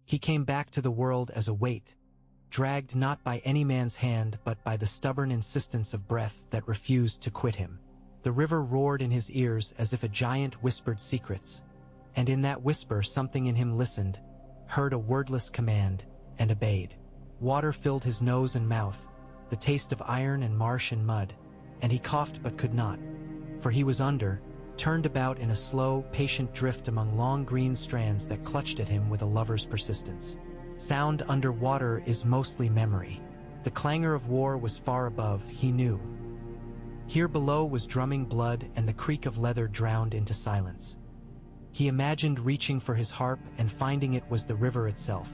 He came back to the world as a weight, dragged not by any man's hand but by the stubborn insistence of breath that refused to quit him. The river roared in his ears as if a giant whispered secrets, and in that whisper something in him listened, heard a wordless command, and obeyed. Water filled his nose and mouth, the taste of iron and marsh and mud, and he coughed but could not, for he was under, turned about in a slow, patient drift among long green strands that clutched at him with a lover's persistence. Sound under water is mostly memory. The clangor of war was far above, he knew. Here below was drumming blood and the creak of leather drowned into silence. He imagined reaching for his harp and finding it was the river itself.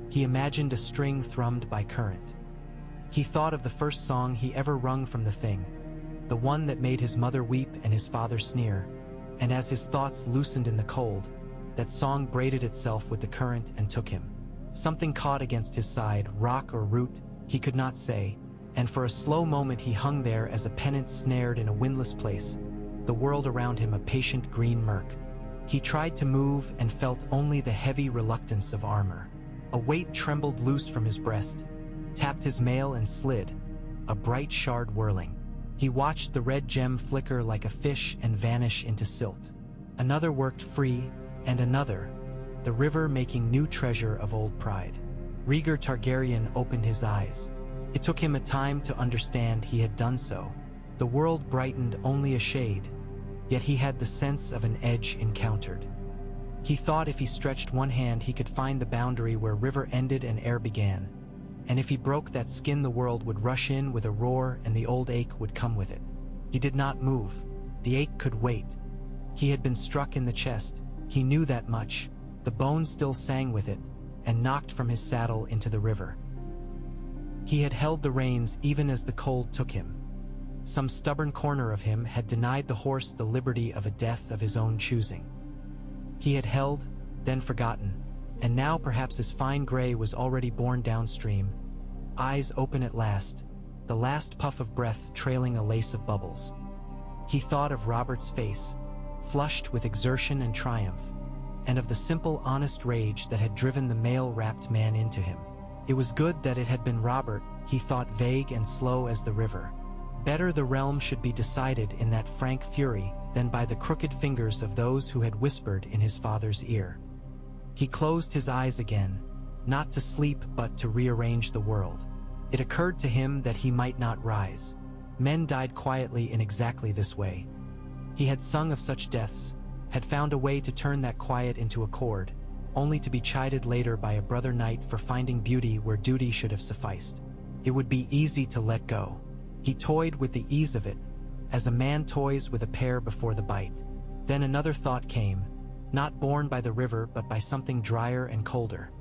He imagined a string thrummed by current. He thought of the first song he ever wrung from the thing, the one that made his mother weep and his father sneer, and as his thoughts loosened in the cold, that song braided itself with the current and took him. Something caught against his side, rock or root, he could not say, and for a slow moment he hung there as a pennant snared in a windless place, the world around him a patient green murk. He tried to move and felt only the heavy reluctance of armor. A weight trembled loose from his breast, tapped his mail and slid, a bright shard whirling. He watched the red gem flicker like a fish and vanish into silt. Another worked free, and another, the river making new treasure of old pride. Rhaegar Targaryen opened his eyes. It took him a time to understand he had done so. The world brightened only a shade, yet he had the sense of an edge encountered. He thought if he stretched one hand he could find the boundary where river ended and air began, and if he broke that skin the world would rush in with a roar and the old ache would come with it. He did not move. The ache could wait. He had been struck in the chest. He knew that much. The bones still sang with it, and knocked from his saddle into the river. He had held the reins even as the cold took him. Some stubborn corner of him had denied the horse the liberty of a death of his own choosing. He had held, then forgotten, and now perhaps his fine gray was already borne downstream, eyes open at last, the last puff of breath trailing a lace of bubbles. He thought of Robert's face, flushed with exertion and triumph, and of the simple, honest rage that had driven the mail-wrapped man into him. It was good that it had been Robert, he thought, vague and slow as the river. Better the realm should be decided in that frank fury than by the crooked fingers of those who had whispered in his father's ear. He closed his eyes again, not to sleep but to rearrange the world. It occurred to him that he might not rise. Men died quietly in exactly this way. He had sung of such deaths, had found a way to turn that quiet into a chord, only to be chided later by a brother knight for finding beauty where duty should have sufficed. It would be easy to let go. He toyed with the ease of it, as a man toys with a pear before the bite. Then another thought came, not born by the river but by something drier and colder.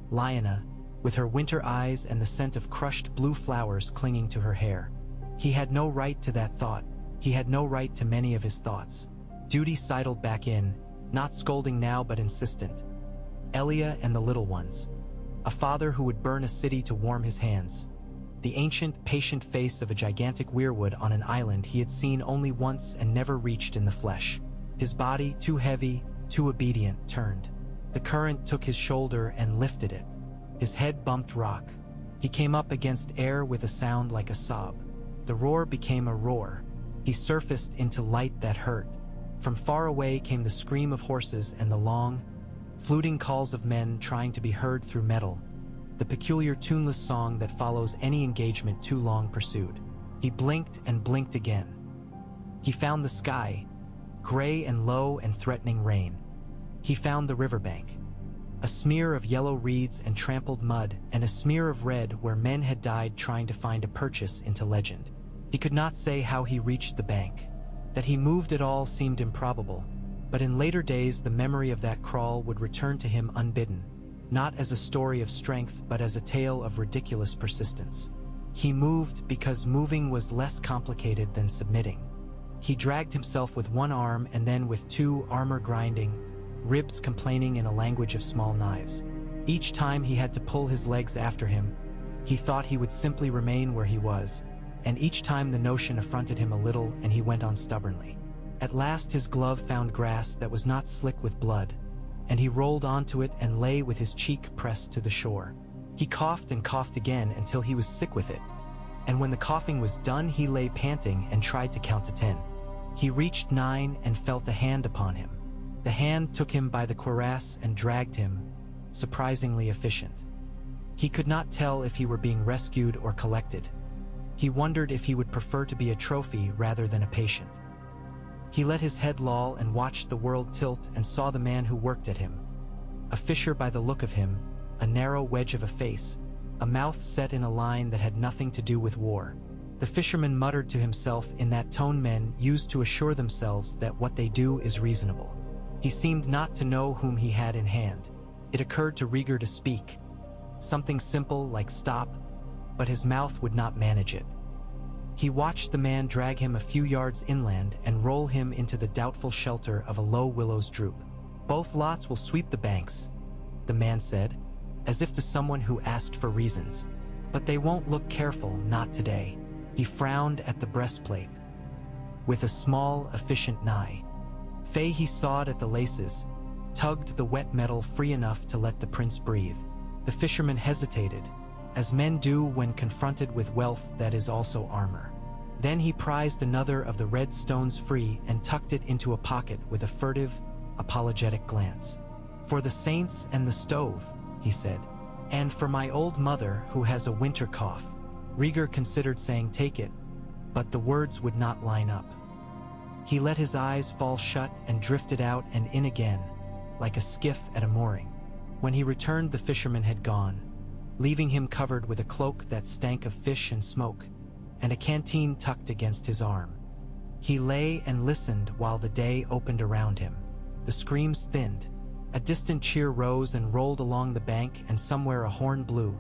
Lyanna, with her winter eyes and the scent of crushed blue flowers clinging to her hair. He had no right to that thought. He had no right to many of his thoughts. Duty sidled back in, not scolding now but insistent. Elia and the little ones. A father who would burn a city to warm his hands. The ancient, patient face of a gigantic weirwood on an island he had seen only once and never reached in the flesh. His body, too heavy, too obedient, turned. The current took his shoulder and lifted it. His head bumped rock. He came up against air with a sound like a sob. The roar became a roar. He surfaced into light that hurt. From far away came the scream of horses and the long, fluting calls of men trying to be heard through metal, the peculiar tuneless song that follows any engagement too long pursued. He blinked and blinked again. He found the sky, gray and low and threatening rain. He found the riverbank, a smear of yellow reeds and trampled mud, and a smear of red where men had died trying to find a purchase into legend. He could not say how he reached the bank. That he moved at all seemed improbable, but in later days the memory of that crawl would return to him unbidden, not as a story of strength but as a tale of ridiculous persistence. He moved because moving was less complicated than submitting. He dragged himself with one arm and then with two, armor grinding, ribs complaining in a language of small knives. Each time he had to pull his legs after him, he thought he would simply remain where he was, and each time the notion affronted him a little and he went on stubbornly. At last his glove found grass that was not slick with blood, and he rolled onto it and lay with his cheek pressed to the shore. He coughed and coughed again until he was sick with it, and when the coughing was done he lay panting and tried to count to 10. He reached 9 and felt a hand upon him. The hand took him by the cuirass and dragged him, surprisingly efficient. He could not tell if he were being rescued or collected. He wondered if he would prefer to be a trophy rather than a patient. He let his head loll and watched the world tilt and saw the man who worked at him. A fisher by the look of him, a narrow wedge of a face, a mouth set in a line that had nothing to do with war. The fisherman muttered to himself in that tone men use to assure themselves that what they do is reasonable. He seemed not to know whom he had in hand. It occurred to Rhaegar to speak. Something simple like stop, but his mouth would not manage it. He watched the man drag him a few yards inland and roll him into the doubtful shelter of a low willow's droop. "Both lots will sweep the banks," the man said, as if to someone who asked for reasons. "But they won't look careful, not today." He frowned at the breastplate. With a small, efficient knife, he sawed at the laces, tugged the wet metal free enough to let the prince breathe. The fisherman hesitated, as men do when confronted with wealth that is also armor. Then he prized another of the red stones free and tucked it into a pocket with a furtive, apologetic glance. "For the saints and the stove," he said, "and for my old mother who has a winter cough." Rhaegar considered saying take it, but the words would not line up. He let his eyes fall shut and drifted out and in again, like a skiff at a mooring. When he returned, the fisherman had gone, leaving him covered with a cloak that stank of fish and smoke, and a canteen tucked against his arm. He lay and listened while the day opened around him. The screams thinned. A distant cheer rose and rolled along the bank, and somewhere a horn blew,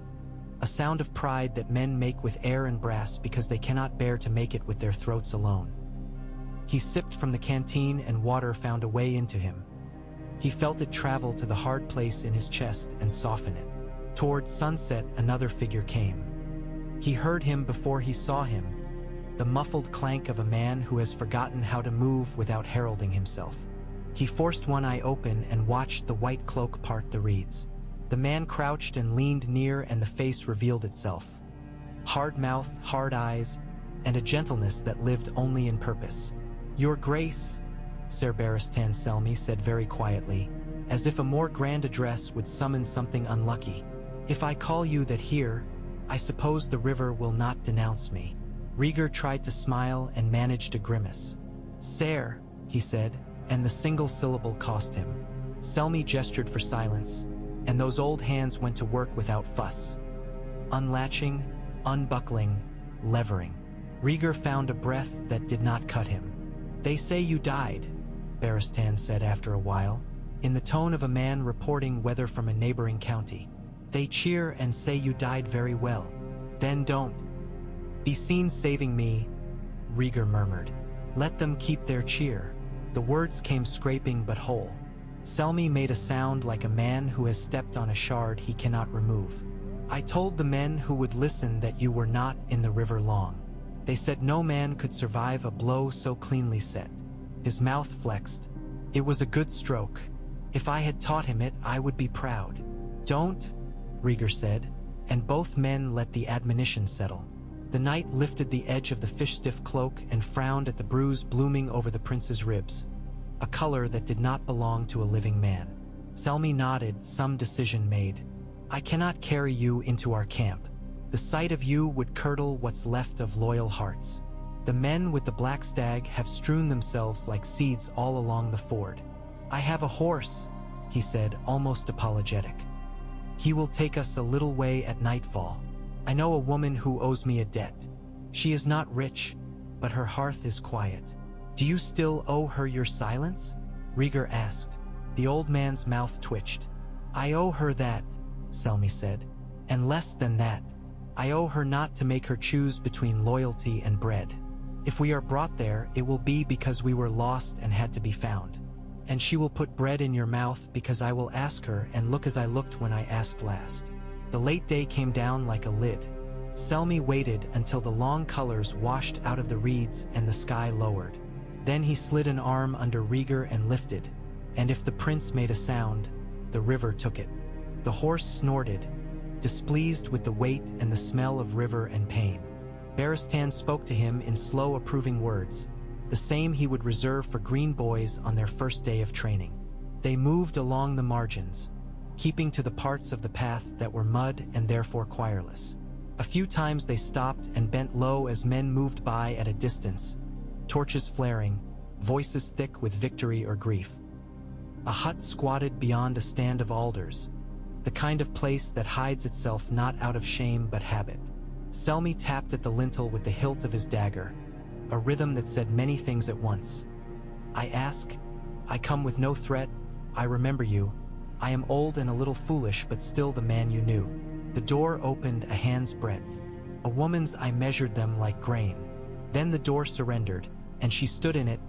a sound of pride that men make with air and brass because they cannot bear to make it with their throats alone. He sipped from the canteen and water found a way into him. He felt it travel to the hard place in his chest and soften it. Toward sunset, another figure came. He heard him before he saw him, the muffled clank of a man who has forgotten how to move without heralding himself. He forced one eye open and watched the white cloak part the reeds. The man crouched and leaned near, and the face revealed itself. Hard mouth, hard eyes, and a gentleness that lived only in purpose. "Your Grace," Ser Barristan Selmy said very quietly, as if a more grand address would summon something unlucky. "If I call you that here, I suppose the river will not denounce me." Rhaegar tried to smile and managed a grimace. "Sir," he said, and the single syllable cost him. Selmy gestured for silence, and those old hands went to work without fuss. Unlatching, unbuckling, levering. Rhaegar found a breath that did not cut him. "They say you died," Barristan said after a while, in the tone of a man reporting weather from a neighboring county. "They cheer and say you died very well. Then don't be seen saving me," Rhaegar murmured. "Let them keep their cheer." The words came scraping but whole. Selmy made a sound like a man who has stepped on a shard he cannot remove. "I told the men who would listen that you were not in the river long. They said no man could survive a blow so cleanly set." His mouth flexed. "It was a good stroke. If I had taught him it, I would be proud." "Don't," Rhaegar said, and both men let the admonition settle. The knight lifted the edge of the fish-stiff cloak and frowned at the bruise blooming over the prince's ribs, a color that did not belong to a living man. Selmy nodded, some decision made. "I cannot carry you into our camp. The sight of you would curdle what's left of loyal hearts. The men with the black stag have strewn themselves like seeds all along the ford." "I have a horse," he said, almost apologetic. "He will take us a little way at nightfall. I know a woman who owes me a debt. She is not rich, but her hearth is quiet." "Do you still owe her your silence?" Rhaegar asked. The old man's mouth twitched. "I owe her that," Selmy said. "And less than that. I owe her not to make her choose between loyalty and bread. If we are brought there, it will be because we were lost and had to be found. And she will put bread in your mouth because I will ask her and look as I looked when I asked last." The late day came down like a lid. Selmy waited until the long colors washed out of the reeds and the sky lowered. Then he slid an arm under Rhaegar and lifted, and if the prince made a sound, the river took it. The horse snorted, displeased with the weight and the smell of river and pain. Barristan spoke to him in slow, approving words, the same he would reserve for green boys on their first day of training. They moved along the margins, keeping to the parts of the path that were mud and therefore quireless. A few times they stopped and bent low as men moved by at a distance, torches flaring, voices thick with victory or grief. A hut squatted beyond a stand of alders, the kind of place that hides itself not out of shame but habit. Selmy tapped at the lintel with the hilt of his dagger, a rhythm that said many things at once. I ask, I come with no threat, I remember you, I am old and a little foolish but still the man you knew. The door opened a hand's breadth. A woman's I measured them like grain. Then the door surrendered, and she stood in it,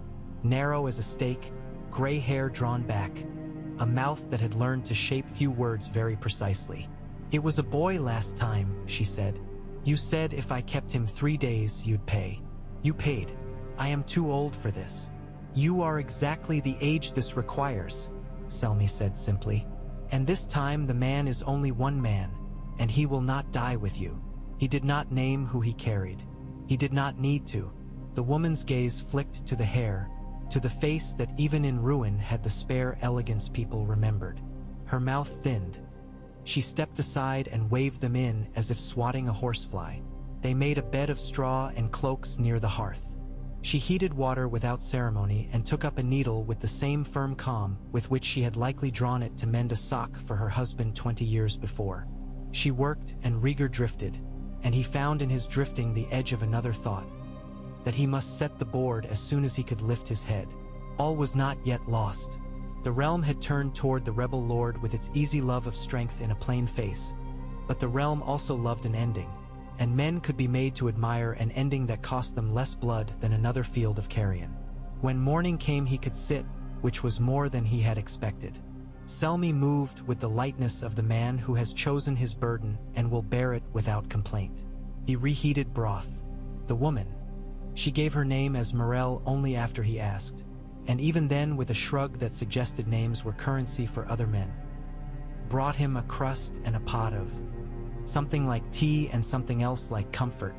narrow as a stake, gray hair drawn back, a mouth that had learned to shape few words very precisely. It was a boy last time, she said. You said if I kept him 3 days, you'd pay. You paid. I am too old for this. You are exactly the age this requires, Selmy said simply. And this time the man is only one man, and he will not die with you. He did not name who he carried. He did not need to. The woman's gaze flicked to the hair, to the face that even in ruin had the spare elegance people remembered. Her mouth thinned. She stepped aside and waved them in as if swatting a horsefly. They made a bed of straw and cloaks near the hearth. She heated water without ceremony and took up a needle with the same firm calm with which she had likely drawn it to mend a sock for her husband 20 years before. She worked and Rhaegar drifted, and he found in his drifting the edge of another thought, that he must set the board as soon as he could lift his head. All was not yet lost. The realm had turned toward the rebel lord with its easy love of strength in a plain face, but the realm also loved an ending, and men could be made to admire an ending that cost them less blood than another field of carrion. When morning came he could sit, which was more than he had expected. Selmy moved with the lightness of the man who has chosen his burden and will bear it without complaint. He reheated broth. The woman. She gave her name as Morel only after he asked, and even then with a shrug that suggested names were currency for other men. Brought him a crust and a pot of something like tea and something else like comfort.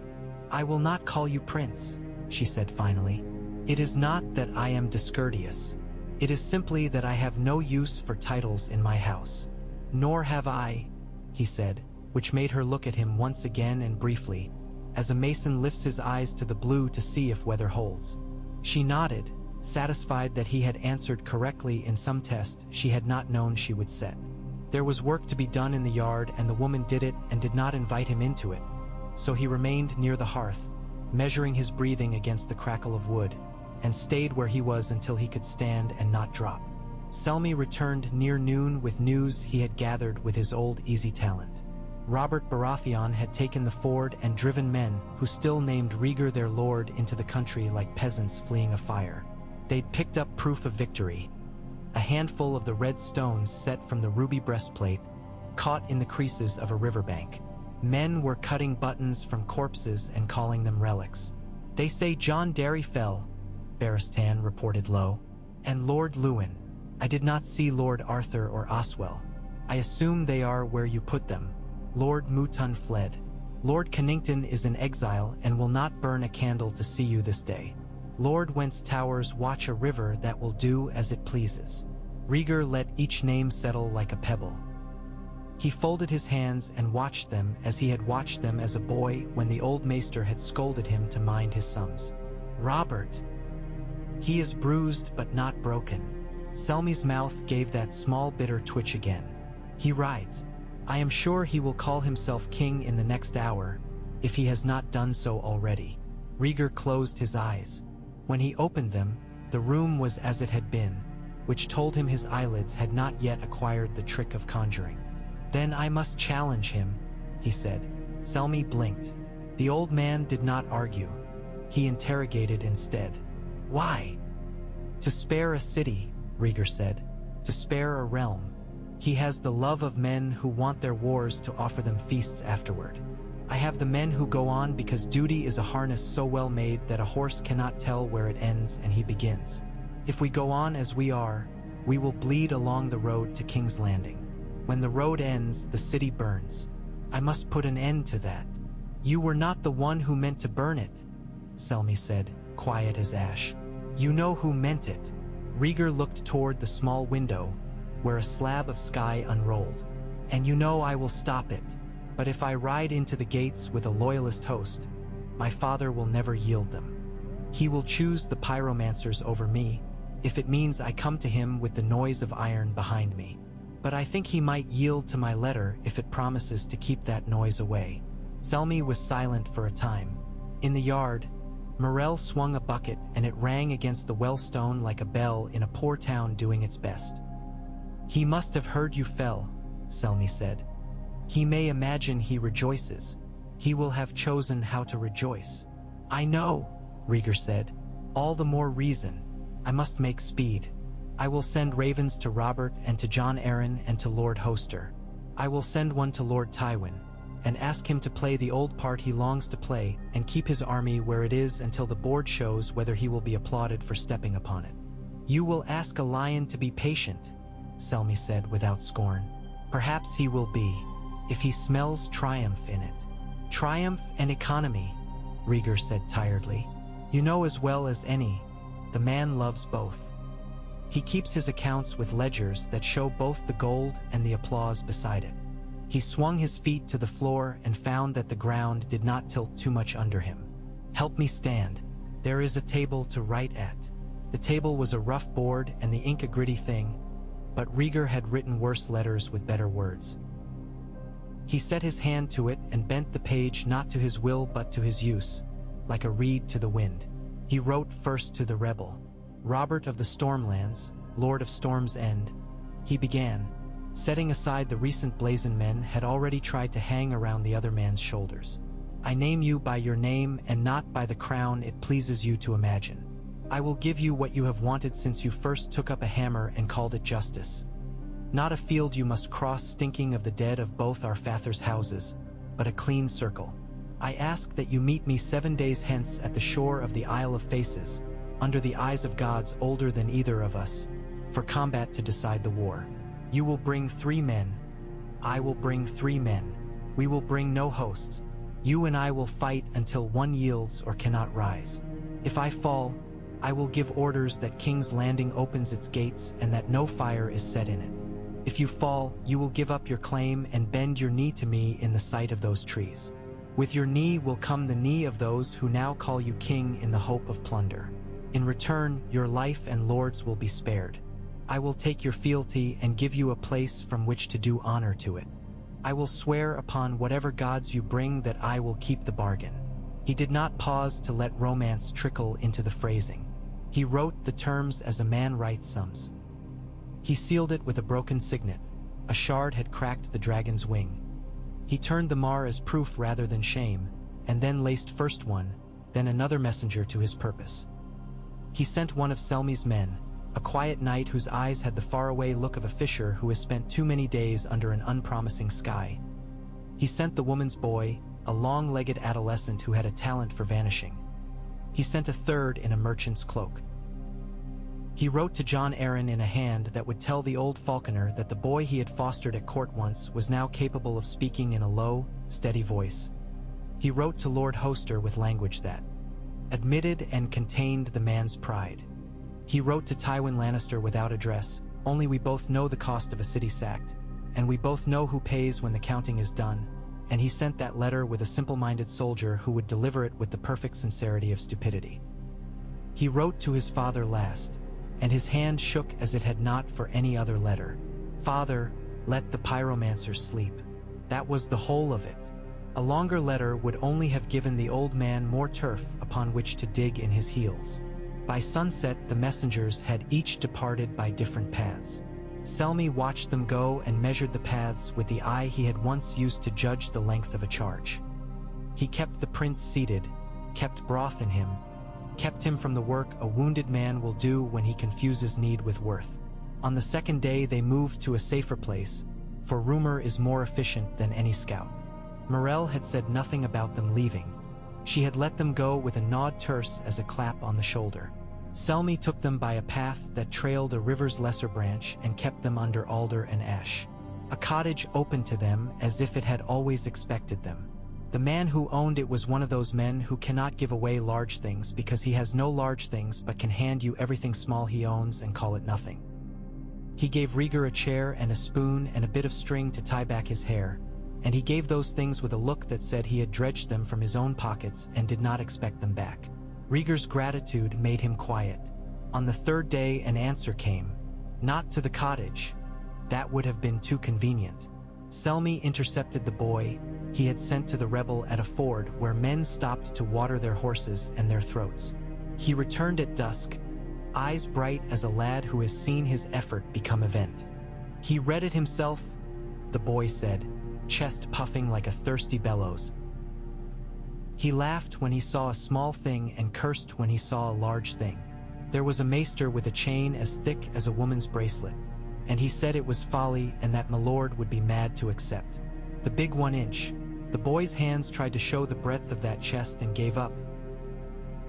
I will not call you prince, she said finally. It is not that I am discourteous. It is simply that I have no use for titles in my house. Nor have I, he said, which made her look at him once again and briefly, as a mason lifts his eyes to the blue to see if weather holds. She nodded, satisfied that he had answered correctly in some test she had not known she would set. There was work to be done in the yard and the woman did it and did not invite him into it, so he remained near the hearth, measuring his breathing against the crackle of wood, and stayed where he was until he could stand and not drop. Selmy returned near noon with news he had gathered with his old easy talent. Robert Baratheon had taken the ford and driven men who still named Rhaegar their lord into the country like peasants fleeing a fire. They'd picked up proof of victory, a handful of the red stones set from the ruby breastplate, caught in the creases of a riverbank. Men were cutting buttons from corpses and calling them relics. They say John Derry fell, Barristan reported low, and Lord Lewin. I did not see Lord Arthur or Oswell. I assume they are where you put them. Lord Mouton fled. Lord Cannington is in exile and will not burn a candle to see you this day. Lord Went's towers watch a river that will do as it pleases. Rhaegar let each name settle like a pebble. He folded his hands and watched them as he had watched them as a boy when the old maester had scolded him to mind his sums. Robert. He is bruised but not broken. Selmy's mouth gave that small bitter twitch again. He rides. I am sure he will call himself king in the next hour, if he has not done so already. Rhaegar closed his eyes. When he opened them, the room was as it had been, which told him his eyelids had not yet acquired the trick of conjuring. Then I must challenge him, he said. Selmy blinked. The old man did not argue. He interrogated instead. Why? To spare a city, Rhaegar said. To spare a realm. He has the love of men who want their wars to offer them feasts afterward. I have the men who go on because duty is a harness so well made that a horse cannot tell where it ends and he begins. If we go on as we are, We will bleed along the road to King's Landing. When the road ends, the city burns. I must put an end to that." "You were not the one who meant to burn it," Selmy said, quiet as ash. "You know who meant it." Rhaegar looked toward the small window, where a slab of sky unrolled. "And you know I will stop it. But if I ride into the gates with a loyalist host, my father will never yield them. He will choose the pyromancers over me, if it means I come to him with the noise of iron behind me. But I think he might yield to my letter if it promises to keep that noise away." Selmy was silent for a time. In the yard, Morel swung a bucket and it rang against the wellstone like a bell in a poor town doing its best. "He must have heard you fell," Selmy said. "He may imagine he rejoices. He will have chosen how to rejoice." "I know," Rhaegar said. "All the more reason. I must make speed. I will send ravens to Robert and to Jon Arryn and to Lord Hoster. I will send one to Lord Tywin, and ask him to play the old part he longs to play and keep his army where it is until the board shows whether he will be applauded for stepping upon it." "You will ask a lion to be patient," Selmy said without scorn. "Perhaps he will be, if he smells triumph in it." "Triumph and economy," Rhaegar said tiredly. "You know as well as any, the man loves both. He keeps his accounts with ledgers that show both the gold and the applause beside it." He swung his feet to the floor and found that the ground did not tilt too much under him. "Help me stand. There is a table to write at." The table was a rough board and the ink a gritty thing, but Rhaegar had written worse letters with better words. He set his hand to it and bent the page not to his will but to his use, like a reed to the wind. He wrote first to the rebel, Robert of the Stormlands, Lord of Storm's End. He began, setting aside the recent blazon men had already tried to hang around the other man's shoulders. "I name you by your name and not by the crown it pleases you to imagine. I will give you what you have wanted since you first took up a hammer and called it justice. Not a field you must cross stinking of the dead of both our fathers' houses, but a clean circle. I ask that you meet me 7 days hence at the shore of the Isle of Faces, under the eyes of gods older than either of us, for combat to decide the war. You will bring 3 men. I will bring 3 men. We will bring no hosts. You and I will fight until one yields or cannot rise. If I fall, I will give orders that King's Landing opens its gates and that no fire is set in it. If you fall, you will give up your claim and bend your knee to me in the sight of those trees. With your knee will come the knee of those who now call you king in the hope of plunder. In return, your life and lords will be spared. I will take your fealty and give you a place from which to do honor to it. I will swear upon whatever gods you bring that I will keep the bargain." He did not pause to let romance trickle into the phrasing. He wrote the terms as a man writes sums. He sealed it with a broken signet. A shard had cracked the dragon's wing. He turned the mar as proof rather than shame, and then laced first one, then another messenger to his purpose. He sent one of Selmy's men, a quiet knight whose eyes had the faraway look of a fisher who has spent too many days under an unpromising sky. He sent the woman's boy, a long-legged adolescent who had a talent for vanishing. He sent a third in a merchant's cloak. He wrote to Jon Arryn in a hand that would tell the old falconer that the boy he had fostered at court once was now capable of speaking in a low, steady voice. He wrote to Lord Hoster with language that admitted and contained the man's pride. He wrote to Tywin Lannister without address, only we both know the cost of a city sacked, and we both know who pays when the counting is done, and he sent that letter with a simple-minded soldier who would deliver it with the perfect sincerity of stupidity. He wrote to his father last, and his hand shook as it had not for any other letter. Father, let the pyromancers sleep. That was the whole of it. A longer letter would only have given the old man more turf upon which to dig in his heels. By sunset, the messengers had each departed by different paths. Selmy watched them go and measured the paths with the eye he had once used to judge the length of a charge. He kept the prince seated, kept broth in him, kept him from the work a wounded man will do when he confuses need with worth. On the second day they moved to a safer place, for rumor is more efficient than any scout. Morel had said nothing about them leaving. She had let them go with a nod terse as a clap on the shoulder. Selmy took them by a path that trailed a river's lesser branch and kept them under alder and ash. A cottage opened to them as if it had always expected them. The man who owned it was one of those men who cannot give away large things because he has no large things but can hand you everything small he owns and call it nothing. He gave Rhaegar a chair and a spoon and a bit of string to tie back his hair, and he gave those things with a look that said he had dredged them from his own pockets and did not expect them back. Rhaegar's gratitude made him quiet. On the third day an answer came. Not to the cottage. That would have been too convenient. Selmy intercepted the boy he had sent to the rebel at a ford where men stopped to water their horses and their throats. He returned at dusk, eyes bright as a lad who has seen his effort become event. He read it himself, the boy said, chest puffing like a thirsty bellows. He laughed when he saw a small thing and cursed when he saw a large thing. There was a maester with a chain as thick as a woman's bracelet, and he said it was folly and that my lord would be mad to accept. The big 1 inch. The boy's hands tried to show the breadth of that chest and gave up.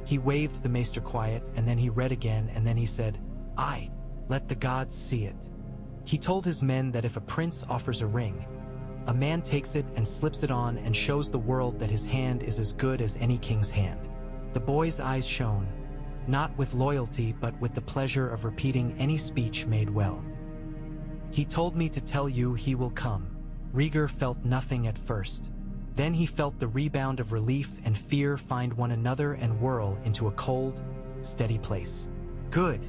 He waved the maester quiet, and then he read again, and then he said, "Aye, let the gods see it." He told his men that if a prince offers a ring, a man takes it and slips it on and shows the world that his hand is as good as any king's hand. The boy's eyes shone, not with loyalty but with the pleasure of repeating any speech made well. "He told me to tell you he will come." Rhaegar felt nothing at first. Then he felt the rebound of relief and fear find one another and whirl into a cold, steady place. "Good,"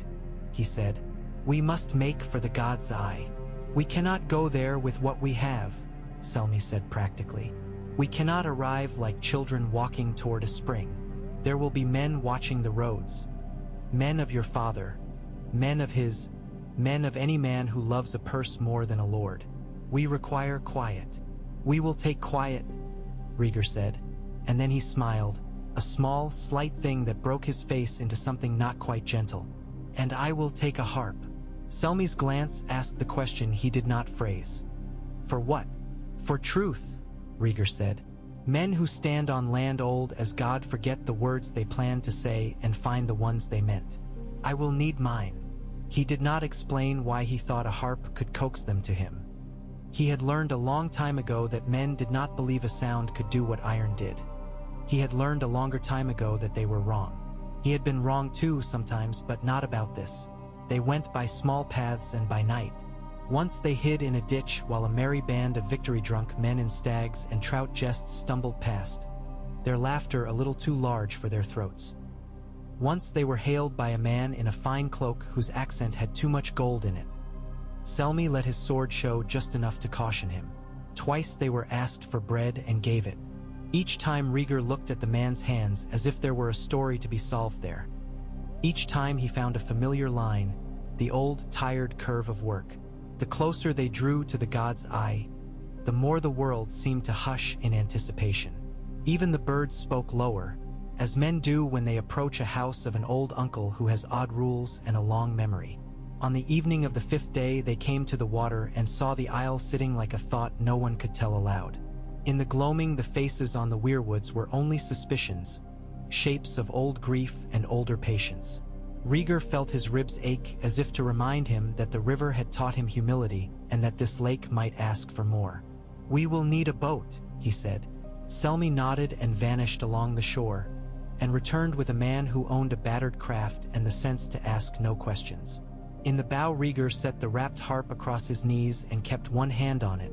he said. "We must make for the god's eye." "We cannot go there with what we have," Selmy said practically. "We cannot arrive like children walking toward a spring. There will be men watching the roads. Men of your father, men of his, men of any man who loves a purse more than a lord. We require quiet." "We will take quiet," Rhaegar said, and then he smiled, a small, slight thing that broke his face into something not quite gentle. "And I will take a harp." Selmy's glance asked the question he did not phrase. "For what?" "For truth," Rhaegar said. "Men who stand on land old as God forget the words they planned to say and find the ones they meant. I will need mine." He did not explain why he thought a harp could coax them to him. He had learned a long time ago that men did not believe a sound could do what iron did. He had learned a longer time ago that they were wrong. He had been wrong too sometimes, but not about this. They went by small paths and by night. Once they hid in a ditch while a merry band of victory-drunk men in stags and trout jests stumbled past, their laughter a little too large for their throats. Once they were hailed by a man in a fine cloak whose accent had too much gold in it. Selmy let his sword show just enough to caution him. Twice they were asked for bread and gave it. Each time Rhaegar looked at the man's hands as if there were a story to be solved there. Each time he found a familiar line, the old, tired curve of work. The closer they drew to the god's eye, the more the world seemed to hush in anticipation. Even the birds spoke lower, as men do when they approach a house of an old uncle who has odd rules and a long memory. On the evening of the 5th day they came to the water and saw the isle sitting like a thought no one could tell aloud. In the gloaming the faces on the weirwoods were only suspicions, shapes of old grief and older patience. Rhaegar felt his ribs ache as if to remind him that the river had taught him humility and that this lake might ask for more. "We will need a boat," he said. Selmy nodded and vanished along the shore, and returned with a man who owned a battered craft and the sense to ask no questions. In the bow Rhaegar set the wrapped harp across his knees and kept one hand on it,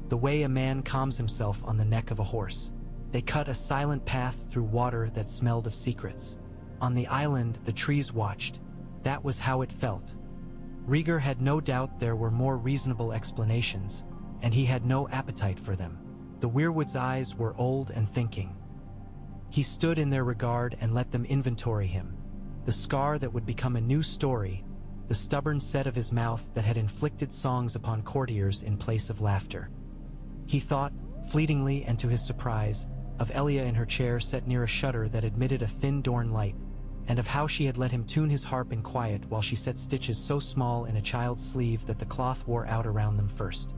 the way a man calms himself on the neck of a horse. They cut a silent path through water that smelled of secrets. On the island the trees watched. That was how it felt. Rhaegar had no doubt there were more reasonable explanations, and he had no appetite for them. The weirwood's eyes were old and thinking. He stood in their regard and let them inventory him. The scar that would become a new story, the stubborn set of his mouth that had inflicted songs upon courtiers in place of laughter. He thought, fleetingly and to his surprise, of Elia in her chair set near a shutter that admitted a thin Dorn light, and of how she had let him tune his harp in quiet while she set stitches so small in a child's sleeve that the cloth wore out around them first.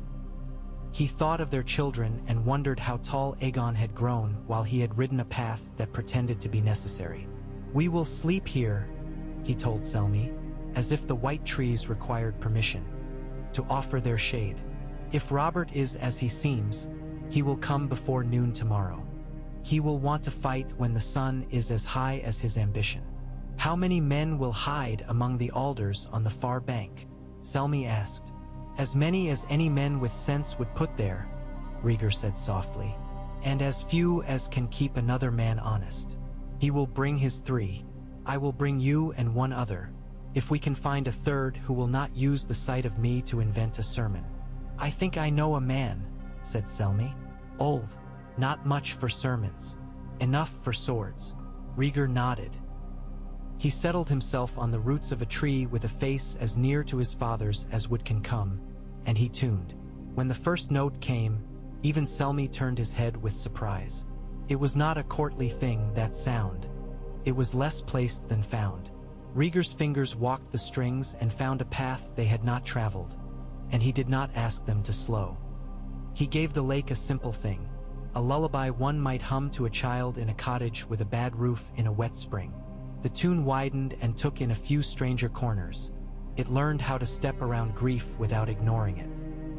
He thought of their children and wondered how tall Aegon had grown while he had ridden a path that pretended to be necessary. "We will sleep here," he told Selmy, as if the white trees required permission to offer their shade. If Robert is as he seems, he will come before noon tomorrow. He will want to fight when the sun is as high as his ambition. How many men will hide among the alders on the far bank? Selmy asked. As many as any men with sense would put there, Rhaegar said softly, and as few as can keep another man honest. He will bring his 3. I will bring you and one other, if we can find a third who will not use the sight of me to invent a sermon. I think I know a man, said Selmy. Old, not much for sermons, enough for swords. Rhaegar nodded. He settled himself on the roots of a tree with a face as near to his father's as wood can come, and he tuned. When the first note came, even Selmy turned his head with surprise. It was not a courtly thing, that sound. It was less placed than found. Rhaegar's fingers walked the strings and found a path they had not traveled, and he did not ask them to slow. He gave the lake a simple thing, a lullaby one might hum to a child in a cottage with a bad roof in a wet spring. The tune widened and took in a few stranger corners. It learned how to step around grief without ignoring it.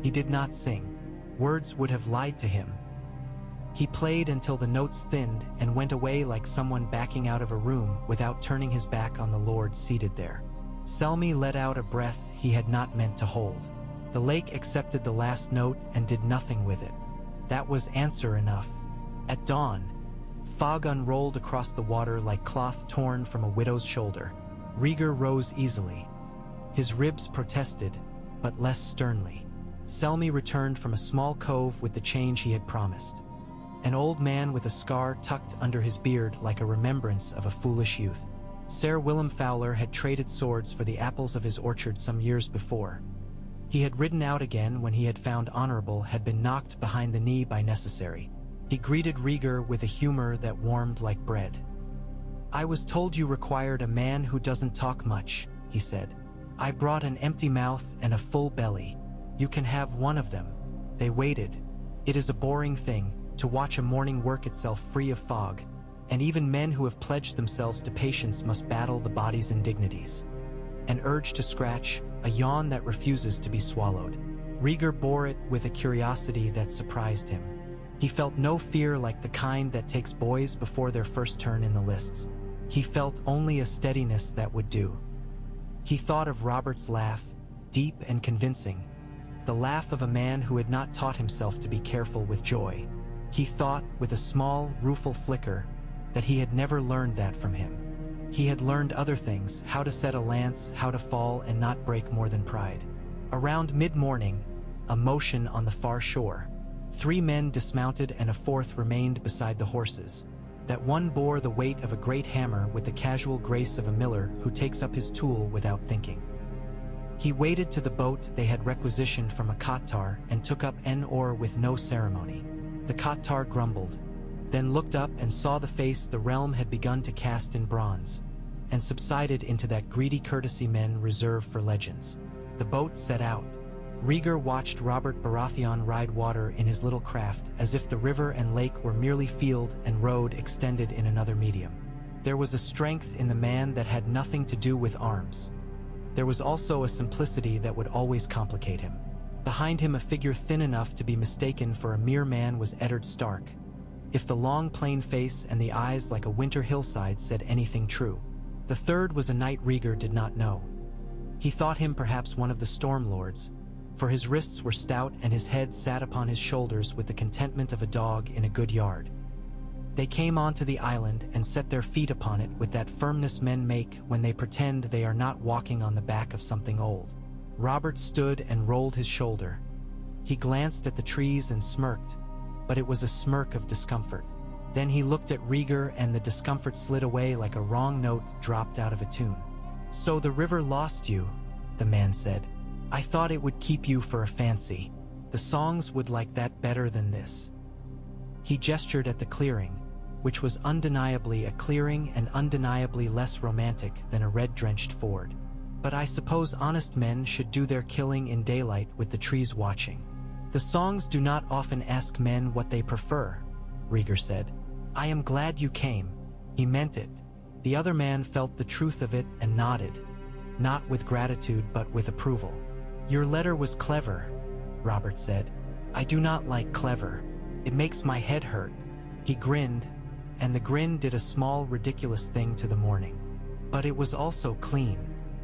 He did not sing. Words would have lied to him. He played until the notes thinned and went away like someone backing out of a room without turning his back on the Lord seated there. Selmy let out a breath he had not meant to hold. The lake accepted the last note and did nothing with it. That was answer enough. At dawn, fog unrolled across the water like cloth torn from a widow's shoulder. Rhaegar rose easily. His ribs protested, but less sternly. Selmy returned from a small cove with the change he had promised. An old man with a scar tucked under his beard like a remembrance of a foolish youth. Sir Willem Fowler had traded swords for the apples of his orchard some years before. He had ridden out again when he had found Honorable had been knocked behind the knee by Necessary. He greeted Rhaegar with a humor that warmed like bread. I was told you required a man who doesn't talk much, he said. I brought an empty mouth and a full belly. You can have one of them. They waited. It is a boring thing to watch a morning work itself free of fog, and even men who have pledged themselves to patience must battle the body's indignities. An urge to scratch, a yawn that refuses to be swallowed. Rhaegar bore it with a curiosity that surprised him. He felt no fear like the kind that takes boys before their first turn in the lists. He felt only a steadiness that would do. He thought of Robert's laugh, deep and convincing, the laugh of a man who had not taught himself to be careful with joy. He thought, with a small, rueful flicker, that he had never learned that from him. He had learned other things, how to set a lance, how to fall and not break more than pride. Around mid-morning, a motion on the far shore. 3 men dismounted and a 4th remained beside the horses. That one bore the weight of a great hammer with the casual grace of a miller who takes up his tool without thinking. He waded to the boat they had requisitioned from a Kottar and took up an oar with no ceremony. The Kottar grumbled, then looked up and saw the face the realm had begun to cast in bronze, and subsided into that greedy courtesy men reserve for legends. The boat set out. Rhaegar watched Robert Baratheon ride water in his little craft as if the river and lake were merely field and road extended in another medium. There was a strength in the man that had nothing to do with arms. There was also a simplicity that would always complicate him. Behind him, a figure thin enough to be mistaken for a mere man was Eddard Stark, if the long plain face and the eyes like a winter hillside said anything true. The third was a knight Rhaegar did not know. He thought him perhaps one of the Storm Lords, for his wrists were stout and his head sat upon his shoulders with the contentment of a dog in a good yard. They came onto the island and set their feet upon it with that firmness men make when they pretend they are not walking on the back of something old. Robert stood and rolled his shoulder. He glanced at the trees and smirked, but it was a smirk of discomfort. Then he looked at Rhaegar and the discomfort slid away like a wrong note dropped out of a tune. So the river lost you, the man said. I thought it would keep you for a fancy. The songs would like that better than this. He gestured at the clearing, which was undeniably a clearing and undeniably less romantic than a red-drenched ford. But I suppose honest men should do their killing in daylight with the trees watching. The songs do not often ask men what they prefer, Rhaegar said. I am glad you came. He meant it. The other man felt the truth of it and nodded, not with gratitude but with approval. "Your letter was clever," Robert said. "I do not like clever. It makes my head hurt." He grinned, and the grin did a small, ridiculous thing to the morning. "But it was also clean."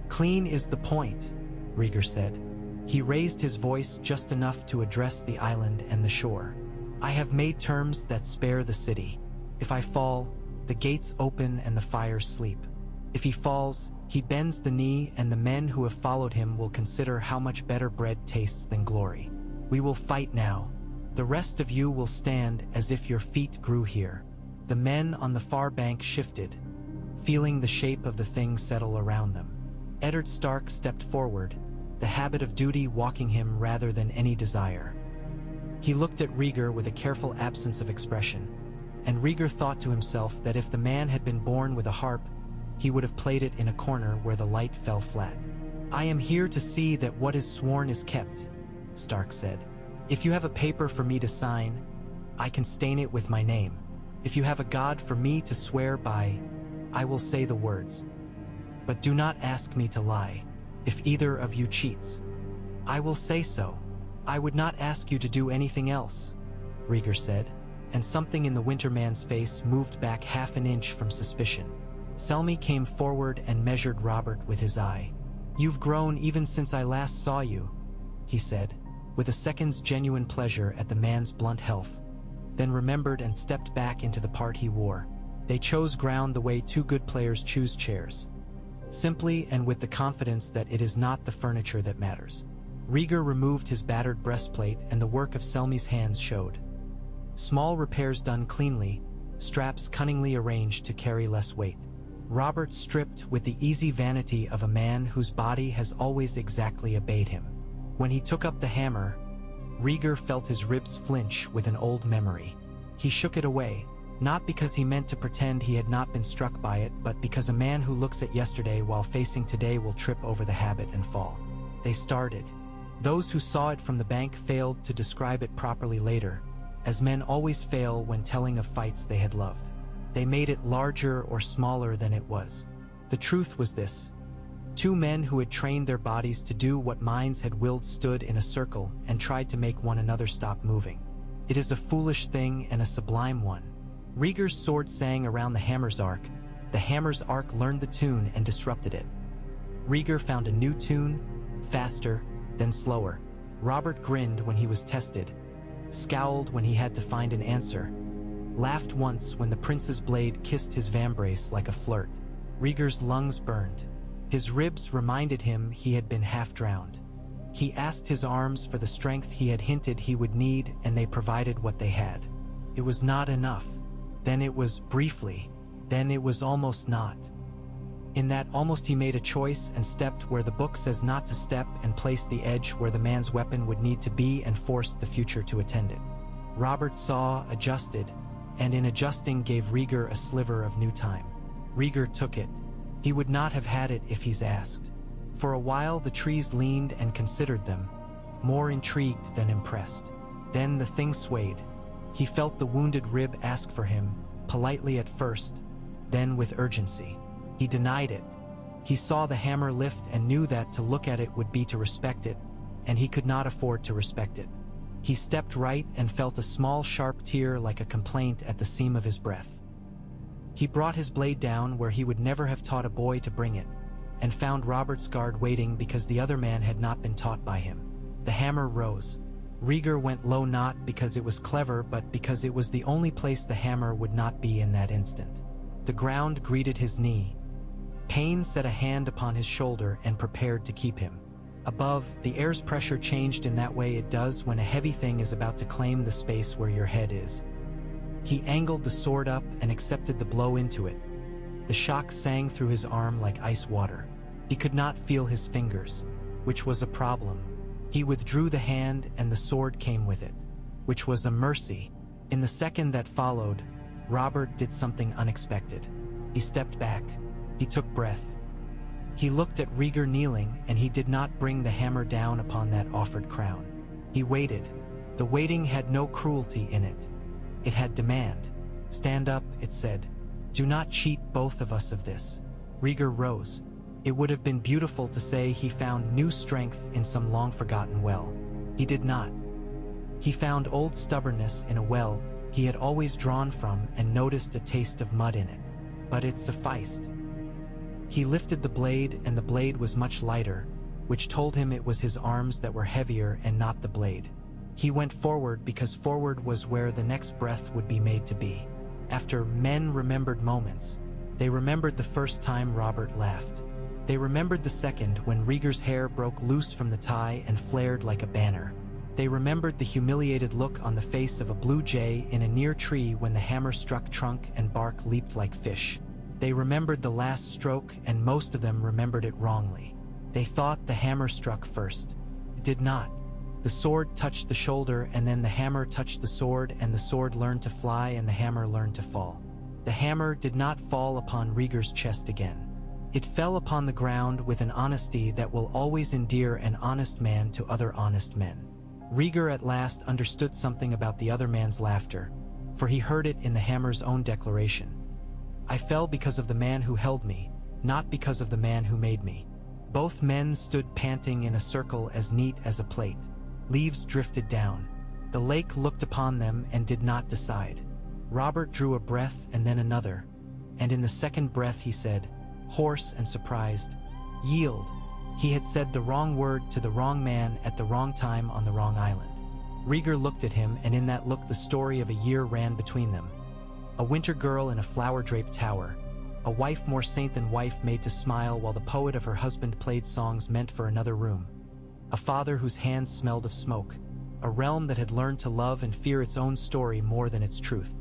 "Clean is the point," Rhaegar said. He raised his voice just enough to address the island and the shore. "I have made terms that spare the city. If I fall, the gates open and the fires sleep. If he falls, he bends the knee, and the men who have followed him will consider how much better bread tastes than glory. We will fight now. The rest of you will stand as if your feet grew here." The men on the far bank shifted, feeling the shape of the thing settle around them. Eddard Stark stepped forward, the habit of duty walking him rather than any desire. He looked at Rhaegar with a careful absence of expression, and Rhaegar thought to himself that if the man had been born with a harp, he would have played it in a corner where the light fell flat. "I am here to see that what is sworn is kept," Stark said. "If you have a paper for me to sign, I can stain it with my name. If you have a god for me to swear by, I will say the words. But do not ask me to lie. If either of you cheats, I will say so. I would not ask you to do anything else," Rhaegar said, and something in the Winterman's face moved back half an inch from suspicion. Selmy came forward and measured Robert with his eye. "You've grown even since I last saw you," he said, with a second's genuine pleasure at the man's blunt health, then remembered and stepped back into the part he wore. They chose ground the way two good players choose chairs, simply and with the confidence that it is not the furniture that matters. Rhaegar removed his battered breastplate, and the work of Selmy's hands showed. Small repairs done cleanly, straps cunningly arranged to carry less weight. Robert stripped with the easy vanity of a man whose body has always exactly obeyed him. When he took up the hammer, Rhaegar felt his ribs flinch with an old memory. He shook it away, not because he meant to pretend he had not been struck by it, but because a man who looks at yesterday while facing today will trip over the habit and fall. They started. Those who saw it from the bank failed to describe it properly later, as men always fail when telling of fights they had loved. They made it larger or smaller than it was. The truth was this: two men who had trained their bodies to do what minds had willed stood in a circle and tried to make one another stop moving. It is a foolish thing and a sublime one. Rhaegar's sword sang around the hammer's arc. The hammer's arc learned the tune and disrupted it. Rhaegar found a new tune, faster, then slower. Robert grinned when he was tested, scowled when he had to find an answer, laughed once when the prince's blade kissed his vambrace like a flirt. Rhaegar's lungs burned. His ribs reminded him he had been half-drowned. He asked his arms for the strength he had hinted he would need, and they provided what they had. It was not enough. Then it was briefly. Then it was almost not. In that almost he made a choice and stepped where the book says not to step and placed the edge where the man's weapon would need to be and forced the future to attend it. Robert saw, adjusted, and in adjusting gave Rhaegar a sliver of new time. Rhaegar took it. He would not have had it if he's asked. For a while the trees leaned and considered them, more intrigued than impressed. Then the thing swayed. He felt the wounded rib ask for him, politely at first, then with urgency. He denied it. He saw the hammer lift and knew that to look at it would be to respect it, and he could not afford to respect it. He stepped right and felt a small sharp tear like a complaint at the seam of his breath. He brought his blade down where he would never have taught a boy to bring it, and found Robert's guard waiting because the other man had not been taught by him. The hammer rose. Rhaegar went low not because it was clever but because it was the only place the hammer would not be in that instant. The ground greeted his knee. Pain set a hand upon his shoulder and prepared to keep him. Above, the air's pressure changed in that way it does when a heavy thing is about to claim the space where your head is. He angled the sword up and accepted the blow into it. The shock sang through his arm like ice water. He could not feel his fingers, which was a problem. He withdrew the hand and the sword came with it, which was a mercy. In the second that followed, Robert did something unexpected. He stepped back. He took breath. He looked at Rhaegar kneeling, and he did not bring the hammer down upon that offered crown. He waited. The waiting had no cruelty in it. It had demand. Stand up, it said. Do not cheat rid both of us of this." Rhaegar rose. It would have been beautiful to say he found new strength in some long-forgotten well. He did not. He found old stubbornness in a well he had always drawn from and noticed a taste of mud in it. But it sufficed. He lifted the blade, and the blade was much lighter, which told him it was his arms that were heavier and not the blade. He went forward because forward was where the next breath would be made to be. After men remembered moments, they remembered the first time Robert laughed. They remembered the second when Rhaegar's hair broke loose from the tie and flared like a banner. They remembered the humiliated look on the face of a blue jay in a near tree when the hammer struck trunk and bark leaped like fish. They remembered the last stroke, and most of them remembered it wrongly. They thought the hammer struck first. It did not. The sword touched the shoulder, and then the hammer touched the sword, and the sword learned to fly and the hammer learned to fall. The hammer did not fall upon Rhaegar's chest again. It fell upon the ground with an honesty that will always endear an honest man to other honest men. Rhaegar at last understood something about the other man's laughter, for he heard it in the hammer's own declaration. "I fell because of the man who held me, not because of the man who made me." Both men stood panting in a circle as neat as a plate. Leaves drifted down. The lake looked upon them and did not decide. Robert drew a breath and then another, and in the second breath he said, hoarse and surprised, "Yield." He had said the wrong word to the wrong man at the wrong time on the wrong island. Rhaegar looked at him, and in that look the story of a year ran between them. A winter girl in a flower-draped tower, a wife more saint than wife made to smile while the poet of her husband played songs meant for another room, a father whose hands smelled of smoke, a realm that had learned to love and fear its own story more than its truth.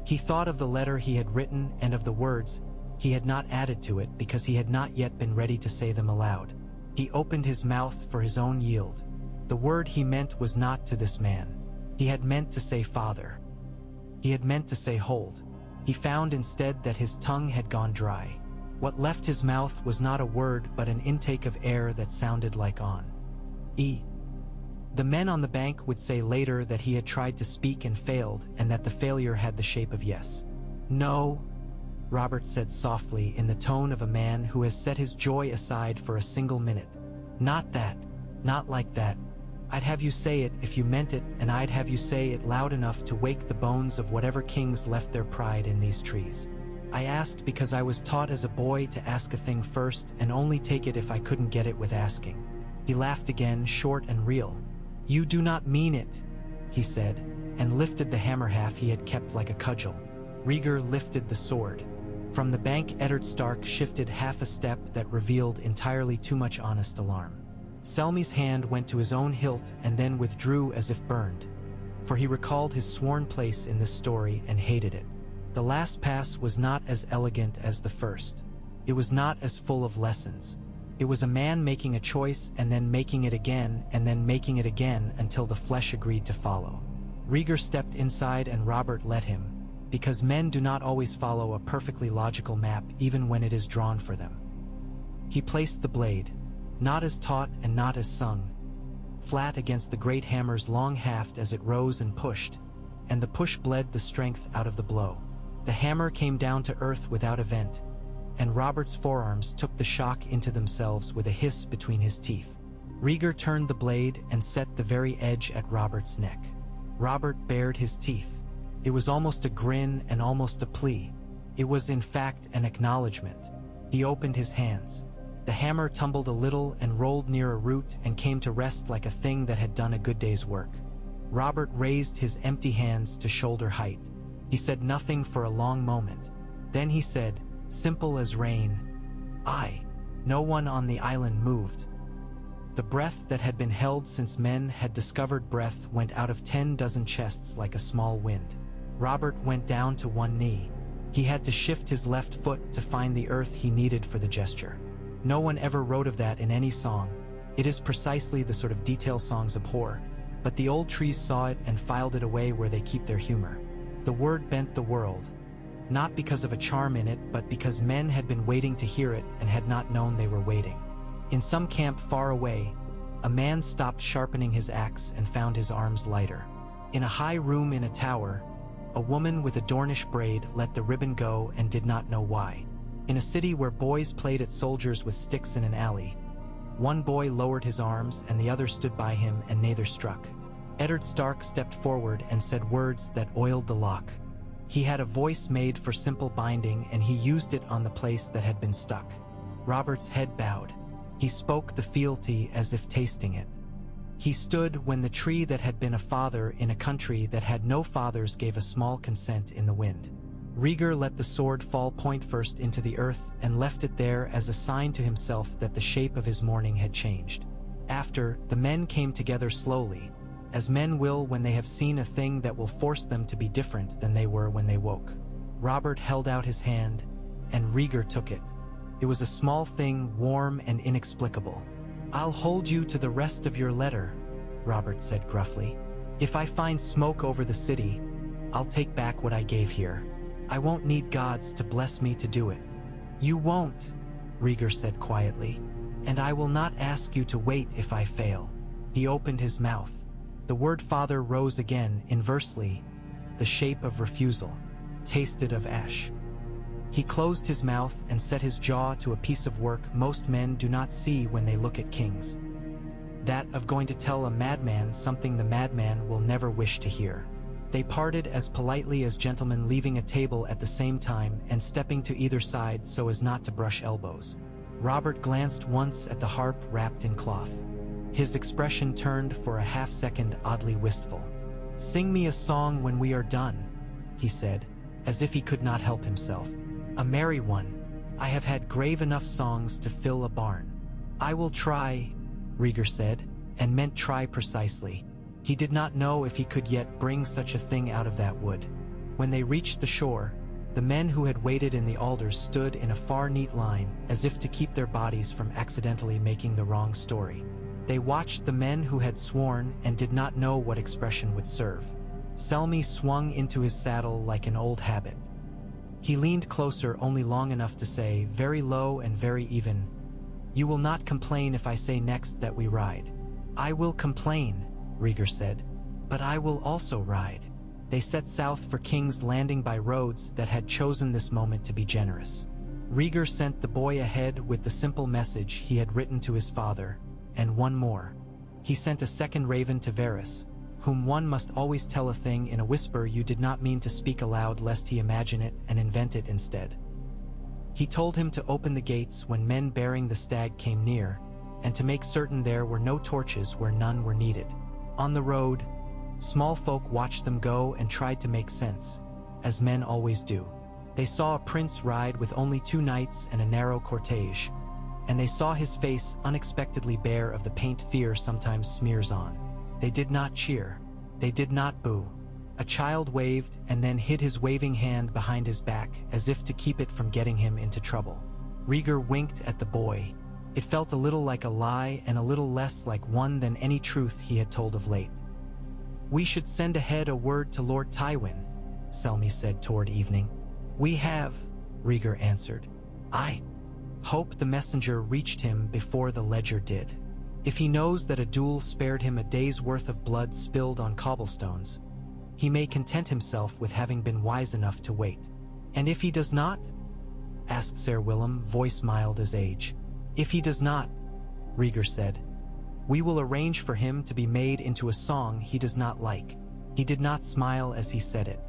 He thought of the letter he had written and of the words he had not added to it because he had not yet been ready to say them aloud. He opened his mouth for his own yield. The word he meant was not to this man. He had meant to say father. He had meant to say hold. He found instead that his tongue had gone dry. What left his mouth was not a word but an intake of air that sounded like on. The men on the bank would say later that he had tried to speak and failed, and that the failure had the shape of yes. "No," Robert said softly in the tone of a man who has set his joy aside for a single minute. "Not that. Not like that. I'd have you say it if you meant it, and I'd have you say it loud enough to wake the bones of whatever kings left their pride in these trees. I asked because I was taught as a boy to ask a thing first and only take it if I couldn't get it with asking." He laughed again, short and real. "You do not mean it," he said, and lifted the hammer half he had kept like a cudgel. Rhaegar lifted the sword. From the bank Eddard Stark shifted half a step that revealed entirely too much honest alarm. Selmy's hand went to his own hilt and then withdrew as if burned, for he recalled his sworn place in this story and hated it. The last pass was not as elegant as the first. It was not as full of lessons. It was a man making a choice and then making it again and then making it again until the flesh agreed to follow. Rhaegar stepped inside and Robert let him, because men do not always follow a perfectly logical map even when it is drawn for them. He placed the blade, not as taught and not as sung, flat against the great hammer's long haft as it rose and pushed, and the push bled the strength out of the blow. The hammer came down to earth without a vent, and Robert's forearms took the shock into themselves with a hiss between his teeth. Rhaegar turned the blade and set the very edge at Robert's neck. Robert bared his teeth. It was almost a grin and almost a plea. It was in fact an acknowledgement. He opened his hands. The hammer tumbled a little and rolled near a root and came to rest like a thing that had done a good day's work. Robert raised his empty hands to shoulder height. He said nothing for a long moment. Then he said, simple as rain, "I." No one on the island moved. The breath that had been held since men had discovered breath went out of 10 dozen chests like a small wind. Robert went down to one knee. He had to shift his left foot to find the earth he needed for the gesture. No one ever wrote of that in any song. It is precisely the sort of detail songs abhor, but the old trees saw it and filed it away where they keep their humor. The word bent the world, not because of a charm in it, but because men had been waiting to hear it and had not known they were waiting. In some camp far away, a man stopped sharpening his axe and found his arms lighter. In a high room in a tower, A woman with a Dornish braid let the ribbon go and did not know why. In a city where boys played at soldiers with sticks in an alley, one boy lowered his arms and the other stood by him and neither struck. Eddard Stark stepped forward and said words that oiled the lock. He had a voice made for simple binding and he used it on the place that had been stuck. Robert's head bowed. He spoke the fealty as if tasting it. He stood when the tree that had been a father in a country that had no fathers gave a small consent in the wind. Rhaegar let the sword fall point first into the earth and left it there as a sign to himself that the shape of his mourning had changed. After, the men came together slowly, as men will when they have seen a thing that will force them to be different than they were when they woke. Robert held out his hand, and Rhaegar took it. It was a small thing, warm and inexplicable. "I'll hold you to the rest of your letter," Robert said gruffly. "If I find smoke over the city, I'll take back what I gave here. I won't need gods to bless me to do it." "You won't," Rhaegar said quietly, "and I will not ask you to wait if I fail." He opened his mouth. The word father rose again, inversely, the shape of refusal, tasted of ash. He closed his mouth and set his jaw to a piece of work most men do not see when they look at kings. That of going to tell a madman something the madman will never wish to hear. They parted as politely as gentlemen leaving a table at the same time and stepping to either side so as not to brush elbows. Robert glanced once at the harp wrapped in cloth. His expression turned for a half-second oddly wistful. "Sing me a song when we are done," he said, as if he could not help himself. "A merry one. I have had grave enough songs to fill a barn." "I will try," Rhaegar said, and meant try precisely. He did not know if he could yet bring such a thing out of that wood. When they reached the shore, the men who had waited in the alders stood in a far neat line, as if to keep their bodies from accidentally making the wrong story. They watched the men who had sworn and did not know what expression would serve. Selmy swung into his saddle like an old habit. He leaned closer only long enough to say, very low and very even, "You will not complain if I say next that we ride." "I will complain," Rhaegar said, "but I will also ride." They set south for King's Landing by roads that had chosen this moment to be generous. Rhaegar sent the boy ahead with the simple message he had written to his father, and one more. He sent a second raven to Varys, whom one must always tell a thing in a whisper you did not mean to speak aloud lest he imagine it and invent it instead. He told him to open the gates when men bearing the stag came near, and to make certain there were no torches where none were needed. On the road, small folk watched them go and tried to make sense, as men always do. They saw a prince ride with only 2 knights and a narrow cortege, and they saw his face unexpectedly bare of the paint fear sometimes smears on. They did not cheer. They did not boo. A child waved and then hid his waving hand behind his back as if to keep it from getting him into trouble. Rhaegar winked at the boy. It felt a little like a lie and a little less like one than any truth he had told of late. "We should send ahead a word to Lord Tywin," Selmy said toward evening. "We have," Rhaegar answered. "I hope the messenger reached him before the ledger did. If he knows that a duel spared him a day's worth of blood spilled on cobblestones, he may content himself with having been wise enough to wait." "And if he does not?" asked Ser Willem, voice mild as age. "If he does not," Rhaegar said, "we will arrange for him to be made into a song he does not like." He did not smile as he said it.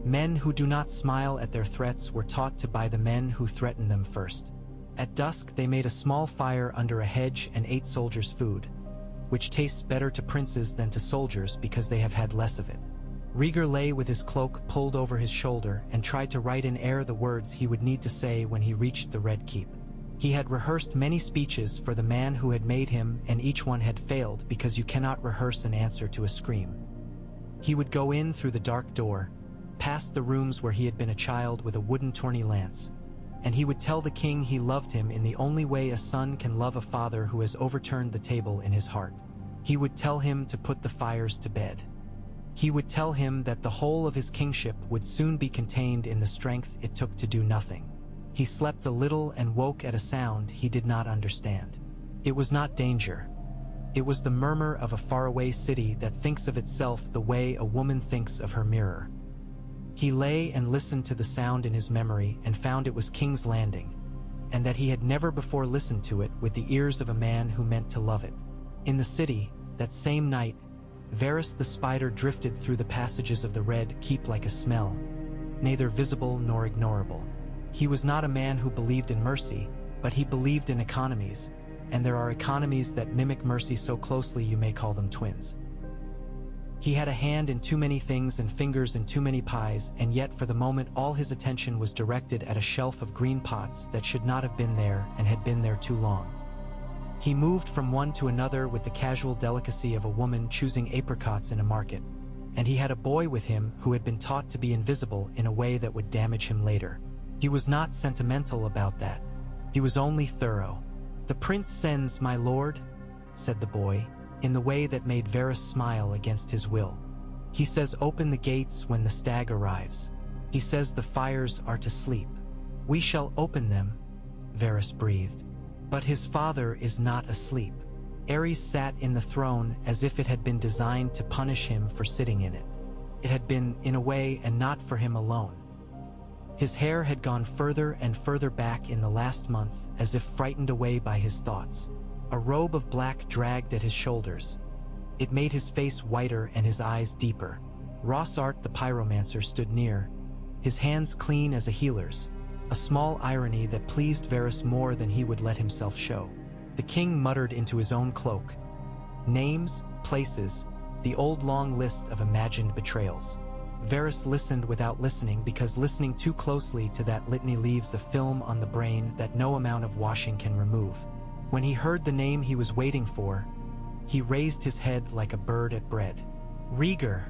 Men who do not smile at their threats were taught to by the men who threatened them first. At dusk they made a small fire under a hedge and ate soldiers' food, which tastes better to princes than to soldiers because they have had less of it. Rhaegar lay with his cloak pulled over his shoulder and tried to write in air the words he would need to say when he reached the Red Keep. He had rehearsed many speeches for the man who had made him, and each one had failed because you cannot rehearse an answer to a scream. He would go in through the dark door, past the rooms where he had been a child with a wooden tourney lance, and he would tell the king he loved him in the only way a son can love a father who has overturned the table in his heart. He would tell him to put the fires to bed. He would tell him that the whole of his kingship would soon be contained in the strength it took to do nothing. He slept a little and woke at a sound he did not understand. It was not danger. It was the murmur of a faraway city that thinks of itself the way a woman thinks of her mirror. He lay and listened to the sound in his memory and found it was King's Landing, and that he had never before listened to it with the ears of a man who meant to love it. In the city, that same night, Varys the spider drifted through the passages of the Red Keep like a smell, neither visible nor ignorable. He was not a man who believed in mercy, but he believed in economies, and there are economies that mimic mercy so closely you may call them twins. He had a hand in too many things and fingers in too many pies, and yet for the moment all his attention was directed at a shelf of green pots that should not have been there and had been there too long. He moved from one to another with the casual delicacy of a woman choosing apricots in a market, and he had a boy with him who had been taught to be invisible in a way that would damage him later. He was not sentimental about that. He was only thorough. "The prince sends, my lord," said the boy, in the way that made Varys smile against his will. "He says open the gates when the stag arrives. He says the fires are to sleep. We shall open them," Varys breathed. But his father is not asleep. Aerys sat in the throne as if it had been designed to punish him for sitting in it. It had been, in a way, and not for him alone. His hair had gone further and further back in the last month, as if frightened away by his thoughts. A robe of black dragged at his shoulders. It made his face whiter and his eyes deeper. Rhaegar the pyromancer stood near, his hands clean as a healer's, a small irony that pleased Varys more than he would let himself show. The king muttered into his own cloak. Names, places, the old long list of imagined betrayals. Varys listened without listening because listening too closely to that litany leaves a film on the brain that no amount of washing can remove. When he heard the name he was waiting for, he raised his head like a bird at bread. "Rhaegar,"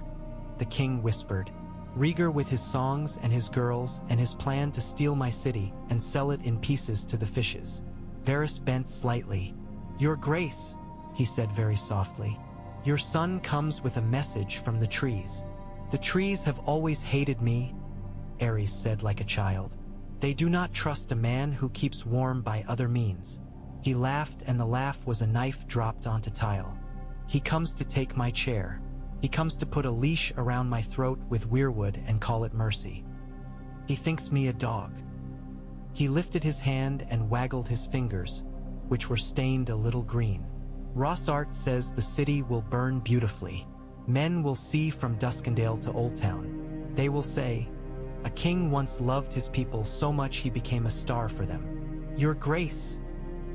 the king whispered. "Rhaegar with his songs and his girls and his plan to steal my city and sell it in pieces to the fishes." Varys bent slightly. "Your Grace," he said very softly, "your son comes with a message from the trees." "The trees have always hated me," Aerys said like a child. "They do not trust a man who keeps warm by other means." He laughed, and the laugh was a knife dropped onto tile. "He comes to take my chair. He comes to put a leash around my throat with weirwood and call it mercy. He thinks me a dog." He lifted his hand and waggled his fingers, which were stained a little green. "Rhaegar says the city will burn beautifully. Men will see from Duskendale to Old Town. They will say, 'A king once loved his people so much he became a star for them.'" "Your Grace,"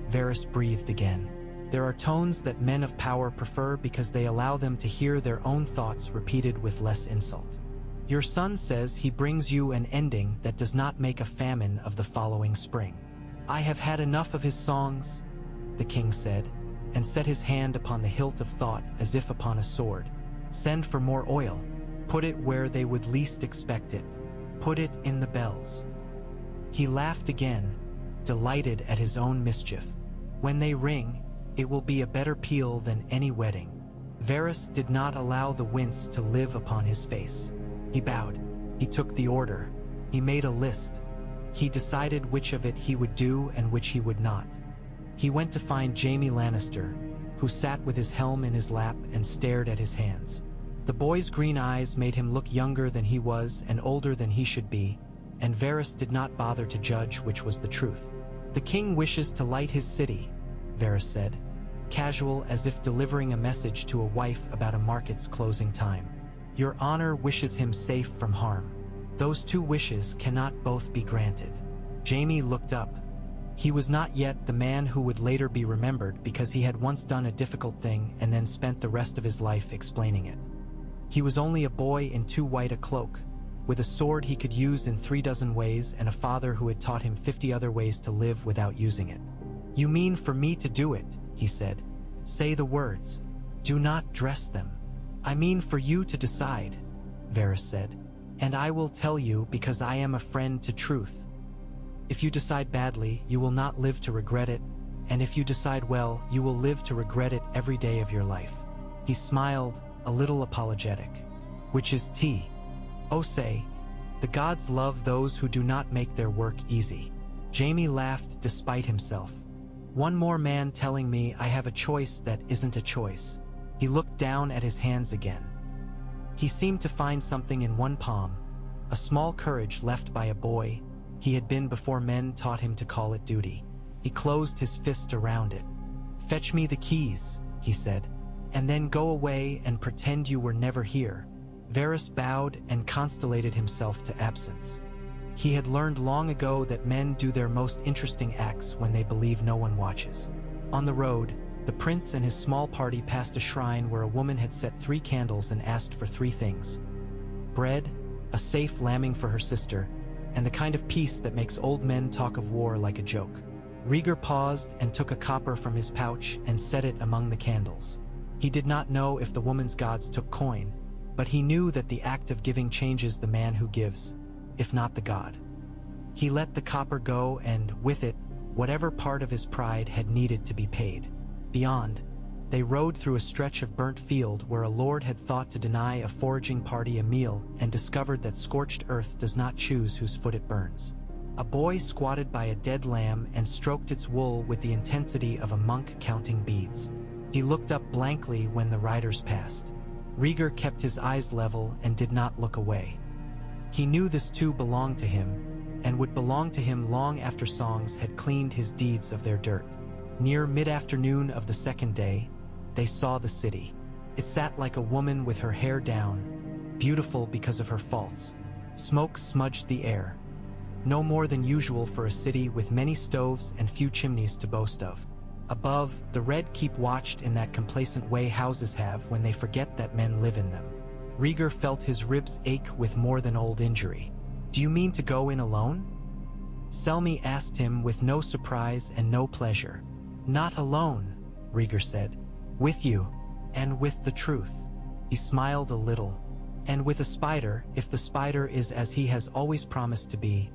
Varys breathed again. "There are tones that men of power prefer because they allow them to hear their own thoughts repeated with less insult. Your son says he brings you an ending that does not make a famine of the following spring." "I have had enough of his songs," the king said, and set his hand upon the hilt of thought as if upon a sword. "Send for more oil. Put it where they would least expect it. Put it in the bells." He laughed again, delighted at his own mischief. "When they ring, it will be a better peal than any wedding." Varys did not allow the wince to live upon his face. He bowed. He took the order. He made a list. He decided which of it he would do and which he would not. He went to find Jaime Lannister, who sat with his helm in his lap and stared at his hands. The boy's green eyes made him look younger than he was and older than he should be, and Varys did not bother to judge which was the truth. "The king wishes to light his city," Varys said, casual as if delivering a message to a wife about a market's closing time. "Your honor wishes him safe from harm. Those two wishes cannot both be granted." Jaime looked up. He was not yet the man who would later be remembered because he had once done a difficult thing and then spent the rest of his life explaining it. He was only a boy in too white a cloak, with a sword he could use in 36 ways and a father who had taught him 50 other ways to live without using it. "You mean for me to do it," he said. "Say the words. Do not dress them." "I mean for you to decide," Varys said. "And I will tell you because I am a friend to truth. If you decide badly, you will not live to regret it, and if you decide well, you will live to regret it every day of your life." He smiled, a little apologetic. "Which is tea. Oh, say, the gods love those who do not make their work easy." Jaime laughed despite himself. "One more man telling me I have a choice that isn't a choice." He looked down at his hands again. He seemed to find something in one palm, a small courage left by a boy he had been before men taught him to call it duty. He closed his fist around it. "Fetch me the keys," he said, "and then go away and pretend you were never here." Varys bowed and constellated himself to absence. He had learned long ago that men do their most interesting acts when they believe no one watches. On the road, the prince and his small party passed a shrine where a woman had set 3 candles and asked for 3 things: bread, a safe lambing for her sister, and the kind of peace that makes old men talk of war like a joke. Rhaegar paused and took a copper from his pouch and set it among the candles. He did not know if the woman's gods took coin, but he knew that the act of giving changes the man who gives, if not the god. He let the copper go, and with it, whatever part of his pride had needed to be paid. Beyond, they rode through a stretch of burnt field where a lord had thought to deny a foraging party a meal and discovered that scorched earth does not choose whose foot it burns. A boy squatted by a dead lamb and stroked its wool with the intensity of a monk counting beads. He looked up blankly when the riders passed. Rhaegar kept his eyes level and did not look away. He knew this too belonged to him, and would belong to him long after songs had cleaned his deeds of their dirt. Near mid-afternoon of the second day, they saw the city. It sat like a woman with her hair down, beautiful because of her faults. Smoke smudged the air. No more than usual for a city with many stoves and few chimneys to boast of. Above, the Red Keep watched in that complacent way houses have when they forget that men live in them. Rhaegar felt his ribs ache with more than old injury. "Do you mean to go in alone?" Selmy asked him with no surprise and no pleasure. "Not alone," Rhaegar said. "With you, and with the truth." He smiled a little. "And with a spider, if the spider is as he has always promised to be,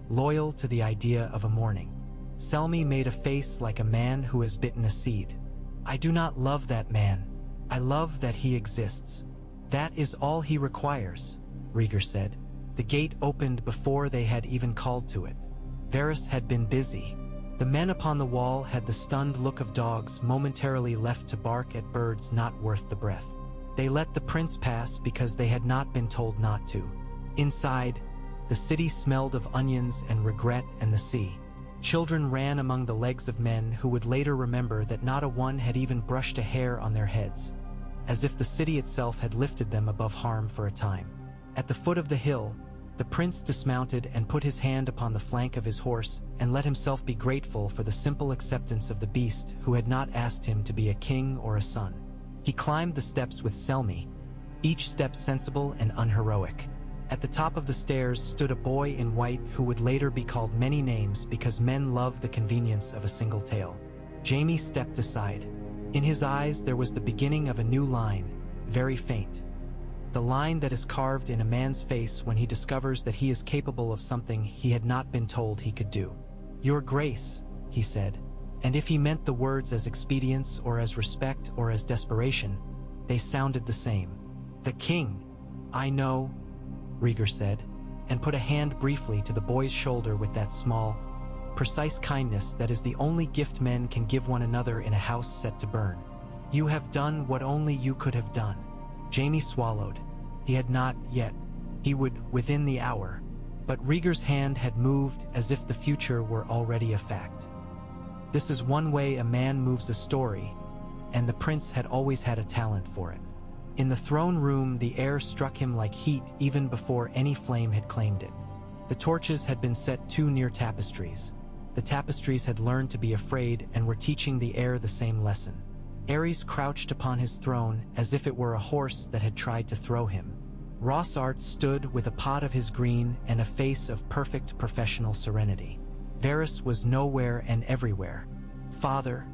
loyal to the idea of a morning." Selmy made a face like a man who has bitten a seed. "I do not love that man. I love that he exists. That is all he requires," Rhaegar said. The gate opened before they had even called to it. Varys had been busy. The men upon the wall had the stunned look of dogs momentarily left to bark at birds not worth the breath. They let the prince pass because they had not been told not to. Inside, the city smelled of onions and regret and the sea. Children ran among the legs of men who would later remember that not a one had even brushed a hair on their heads, as if the city itself had lifted them above harm for a time. At the foot of the hill, the prince dismounted and put his hand upon the flank of his horse and let himself be grateful for the simple acceptance of the beast who had not asked him to be a king or a son. He climbed the steps with Selmy, each step sensible and unheroic. At the top of the stairs stood a boy in white who would later be called many names because men love the convenience of a single tale. Jaime stepped aside. In his eyes there was the beginning of a new line, very faint. The line that is carved in a man's face when he discovers that he is capable of something he had not been told he could do. "Your Grace," he said, and if he meant the words as expedience or as respect or as desperation, they sounded the same. "The king." "I know," Rhaegar said, and put a hand briefly to the boy's shoulder with that small, precise kindness that is the only gift men can give one another in a house set to burn. "You have done what only you could have done." Jaime swallowed. He had not yet. He would within the hour. But Rhaegar's hand had moved as if the future were already a fact. This is one way a man moves a story, and the prince had always had a talent for it. In the throne room, the air struck him like heat even before any flame had claimed it. The torches had been set too near tapestries. The tapestries had learned to be afraid and were teaching the air the same lesson. Ares crouched upon his throne as if it were a horse that had tried to throw him. Rossart stood with a pot of his green and a face of perfect professional serenity. Varys was nowhere and everywhere. "Father,"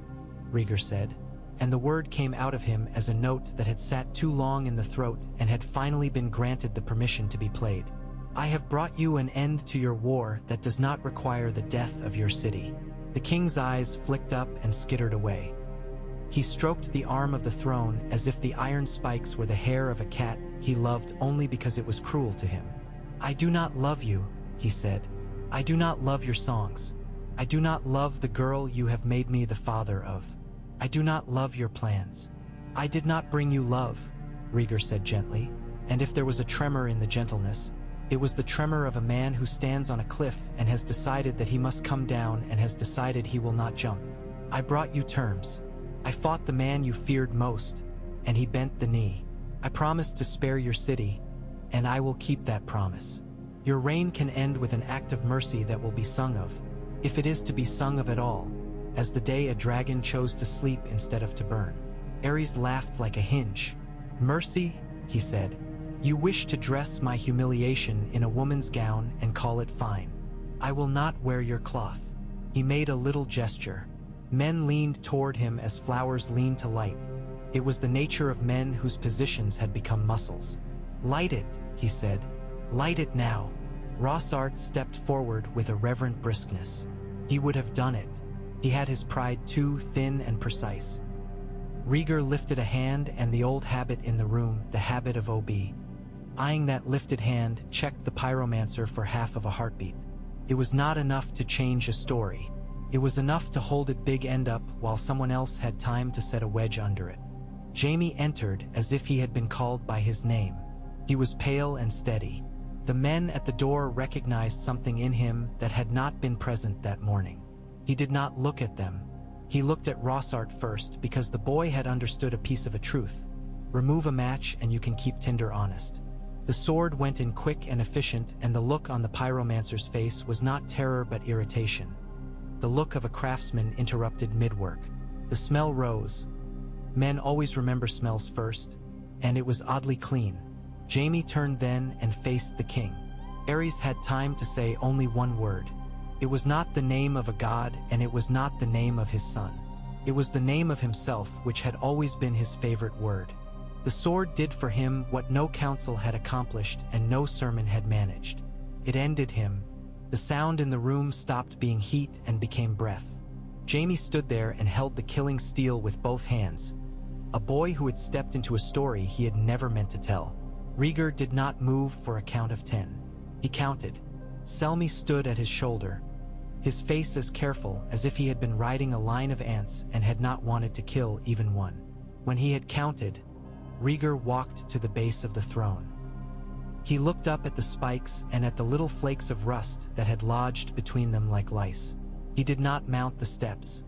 Rhaegar said, and the word came out of him as a note that had sat too long in the throat and had finally been granted the permission to be played. "I have brought you an end to your war that does not require the death of your city." The king's eyes flicked up and skittered away. He stroked the arm of the throne as if the iron spikes were the hair of a cat he loved only because it was cruel to him. "I do not love you," he said. "I do not love your songs. I do not love the girl you have made me the father of. I do not love your plans." "I did not bring you love," Rhaegar said gently, and if there was a tremor in the gentleness, It was the tremor of a man who stands on a cliff and has decided that he must come down and has decided he will not jump. I brought you terms. I fought the man you feared most, and he bent the knee. I promised to spare your city, and I will keep that promise. Your reign can end with an act of mercy that will be sung of, if it is to be sung of at all, as the day a dragon chose to sleep instead of to burn. Ares laughed like a hinge. Mercy, he said. You wish to dress my humiliation in a woman's gown and call it fine. I will not wear your cloth. He made a little gesture. Men leaned toward him as flowers lean to light. It was the nature of men whose positions had become muscles. Light it, he said. Light it now. Rhaegar stepped forward with a reverent briskness. He would have done it. He had his pride too thin and precise. Rhaegar lifted a hand, and the old habit in the room, the habit of OB. Eyeing that lifted hand, checked the pyromancer for half of a heartbeat. It was not enough to change a story. It was enough to hold it big end up while someone else had time to set a wedge under it. Jaime entered as if he had been called by his name. He was pale and steady. The men at the door recognized something in him that had not been present that morning. He did not look at them. He looked at Rhaegar first because the boy had understood a piece of a truth. Remove a match and you can keep tinder honest. The sword went in quick and efficient, and the look on the pyromancer's face was not terror but irritation. The look of a craftsman interrupted mid-work. The smell rose. Men always remember smells first, and it was oddly clean. Jaime turned then and faced the king. Ares had time to say only one word. It was not the name of a god, and it was not the name of his son. It was the name of himself, which had always been his favorite word. The sword did for him what no counsel had accomplished and no sermon had managed. It ended him. The sound in the room stopped being heat and became breath. Jaime stood there and held the killing steel with both hands. A boy who had stepped into a story he had never meant to tell. Rhaegar did not move for a count of 10. He counted. Selmy stood at his shoulder, his face as careful as if he had been riding a line of ants and had not wanted to kill even one. When he had counted, Rhaegar walked to the base of the throne. He looked up at the spikes and at the little flakes of rust that had lodged between them like lice. He did not mount the steps.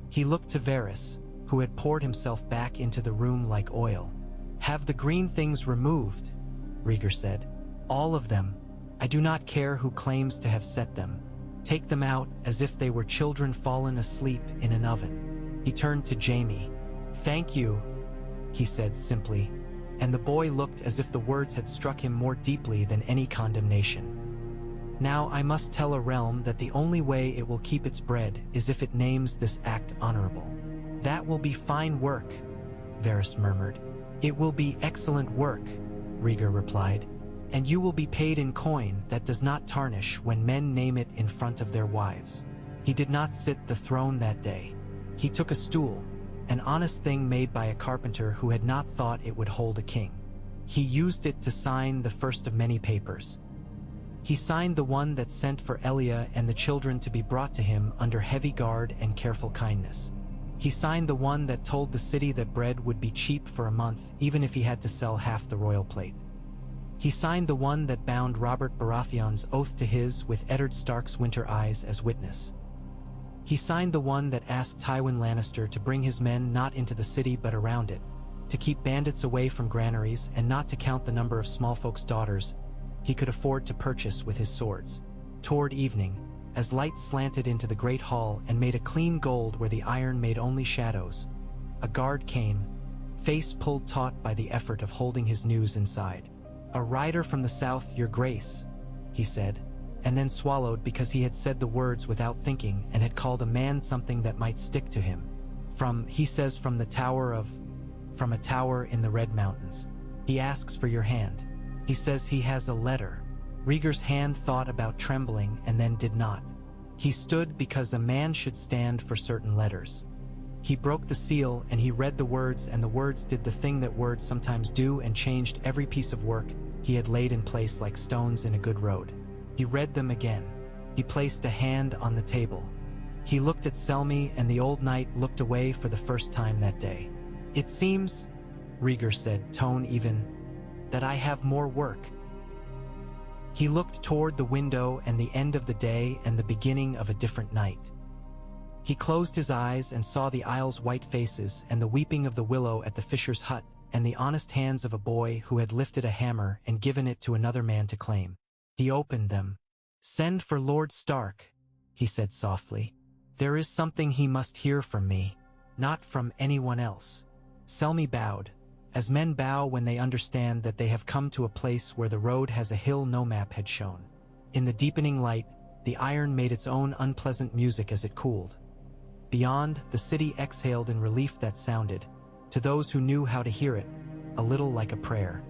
He looked to Varys, who had poured himself back into the room like oil. Have the green things removed, Rhaegar said. All of them. I do not care who claims to have set them. Take them out as if they were children fallen asleep in an oven. He turned to Jaime. Thank you, he said simply, and the boy looked as if the words had struck him more deeply than any condemnation. Now I must tell a realm that the only way it will keep its bread is if it names this act honorable. That will be fine work, Varys murmured. It will be excellent work, Rhaegar replied, and you will be paid in coin that does not tarnish when men name it in front of their wives. He did not sit the throne that day. He took a stool, an honest thing made by a carpenter who had not thought it would hold a king. He used it to sign the first of many papers. He signed the one that sent for Elia and the children to be brought to him under heavy guard and careful kindness. He signed the one that told the city that bread would be cheap for a month, even if he had to sell half the royal plate. He signed the one that bound Robert Baratheon's oath to his, with Eddard Stark's winter eyes as witness. He signed the one that asked Tywin Lannister to bring his men not into the city but around it, to keep bandits away from granaries and not to count the number of small folks' daughters he could afford to purchase with his swords. Toward evening, as light slanted into the great hall and made a clean gold where the iron made only shadows, a guard came, face pulled taut by the effort of holding his news inside. A rider from the south, your grace, he said, and then swallowed because he had said the words without thinking and had called a man something that might stick to him. He says from a tower in the Red Mountains. He asks for your hand. He says he has a letter. Rhaegar's hand thought about trembling and then did not. He stood because a man should stand for certain letters. He broke the seal and he read the words, and the words did the thing that words sometimes do and changed every piece of work he had laid in place like stones in a good road. He read them again. He placed a hand on the table. He looked at Selmy, and the old knight looked away for the first time that day. It seems, Rhaegar said, tone even, that I have more work. He looked toward the window and the end of the day and the beginning of a different night. He closed his eyes and saw the isle's white faces and the weeping of the willow at the fisher's hut and the honest hands of a boy who had lifted a hammer and given it to another man to claim. He opened them. "Send for Lord Stark," he said softly. "There is something he must hear from me, not from anyone else." Selmy bowed, as men bow when they understand that they have come to a place where the road has a hill no map had shown. In the deepening light, the iron made its own unpleasant music as it cooled. Beyond, the city exhaled in relief that sounded, to those who knew how to hear it, a little like a prayer.